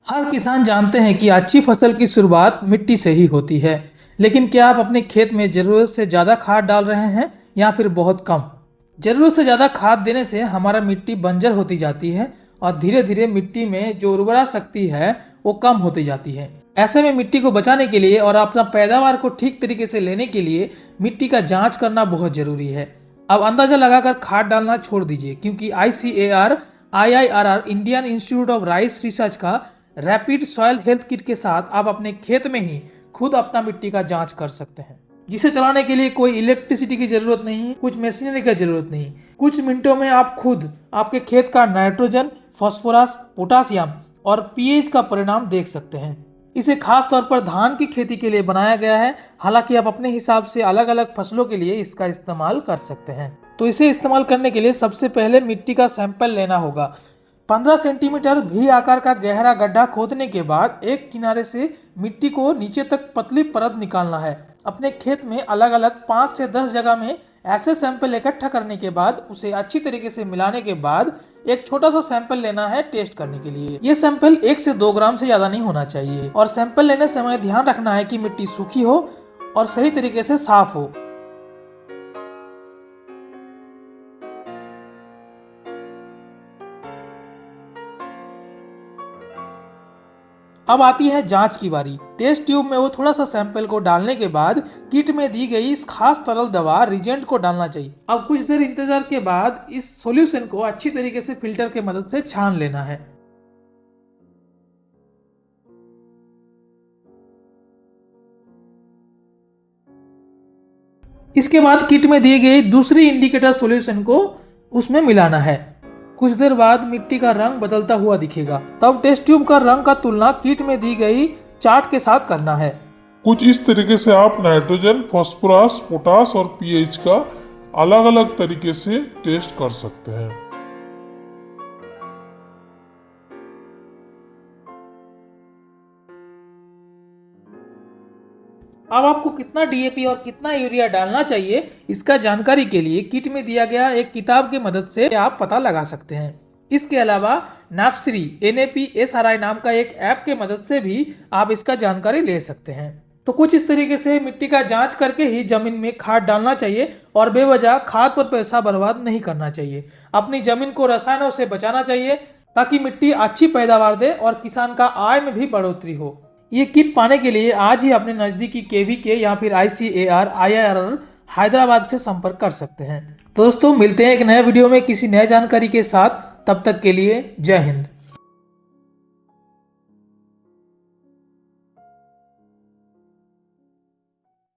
हर किसान जानते हैं कि अच्छी फसल की शुरुआत मिट्टी से ही होती है। लेकिन क्या आप अपने खेत में ज़रूरत से ज़्यादा खाद डाल रहे हैं या फिर बहुत कम? ज़रूरत से ज़्यादा खाद देने से हमारा मिट्टी बंजर होती जाती है और धीरे धीरे मिट्टी में जो उर्वरा शक्ति है वो कम होती जाती है। ऐसे में मिट्टी को बचाने के लिए और अपना पैदावार को ठीक तरीके से लेने के लिए मिट्टी का जांच करना बहुत ज़रूरी है। अब अंदाज़ा लगाकर खाद डालना छोड़ दीजिए, क्योंकि ICAR IIRR Indian institute of rice research का रैपिड सॉइल हेल्थ किट के साथ आप अपने खेत में ही खुद अपना मिट्टी का जांच कर सकते हैं, जिसे चलाने के लिए कोई इलेक्ट्रिसिटी की जरूरत नहीं, कुछ मशीनरी की जरूरत नहीं। कुछ मिनटों में आप खुद आपके खेत का नाइट्रोजन, फास्फोरस, पोटासियम और पीएच का परिणाम देख सकते हैं। इसे खास तौर पर धान की खेती के लिए बनाया गया है। हालांकि आप अपने हिसाब से अलग अलग फसलों के लिए इसका इस्तेमाल कर सकते हैं। तो इसे इस्तेमाल करने के लिए सबसे पहले मिट्टी का सैंपल लेना होगा। 15 सेंटीमीटर भी आकार का गहरा गड्ढा खोदने के बाद एक किनारे से मिट्टी को नीचे तक पतली परत निकालना है। अपने खेत में अलग अलग 5 से 10 जगह में ऐसे सैंपल इकट्ठा करने के बाद उसे अच्छी तरीके से मिलाने के बाद एक छोटा सा सैंपल लेना है टेस्ट करने के लिए। ये सैंपल 1 से 2 ग्राम से ज्यादा नहीं होना चाहिए और सैंपल लेने समय ध्यान रखना है कि मिट्टी सूखी हो और सही तरीके से साफ हो। अब आती है जांच की बारी। टेस्ट ट्यूब में वो थोड़ा सा सैंपल को डालने के बाद किट में दी गई इस खास तरल दवा रिजेंट को डालना चाहिए। अब कुछ देर इंतजार के बाद इस सॉल्यूशन को अच्छी तरीके से फिल्टर के मदद से छान लेना है। इसके बाद किट में दी गई दूसरी इंडिकेटर सॉल्यूशन को उसमें मिलाना है। कुछ देर बाद मिट्टी का रंग बदलता हुआ दिखेगा। तब टेस्ट ट्यूब का रंग का तुलना किट में दी गई चार्ट के साथ करना है। कुछ इस तरीके से आप नाइट्रोजन, फास्फोरस, पोटास और पीएच का अलग अलग तरीके से टेस्ट कर सकते हैं। अब आपको कितना डीएपी और कितना यूरिया डालना चाहिए, इसका जानकारी के लिए किट में दिया गया एक किताब की मदद से आप पता लगा सकते हैं। इसके अलावा नापसरी NAPSRI नाम का एक ऐप के मदद से भी आप इसका जानकारी ले सकते हैं। तो कुछ इस तरीके से मिट्टी का जांच करके ही जमीन में खाद डालना चाहिए और बेवजह खाद पर पैसा बर्बाद नहीं करना चाहिए। अपनी जमीन को रसायनों से बचाना चाहिए ताकि मिट्टी अच्छी पैदावार दे और किसान का आय में भी बढ़ोतरी हो। ये किट पाने के लिए आज ही अपने नज़दीकी KVK या फिर ICAR IIRR हैदराबाद से संपर्क कर सकते हैं। दोस्तों, मिलते हैं एक नए वीडियो में किसी नए जानकारी के साथ। तब तक के लिए जय हिंद।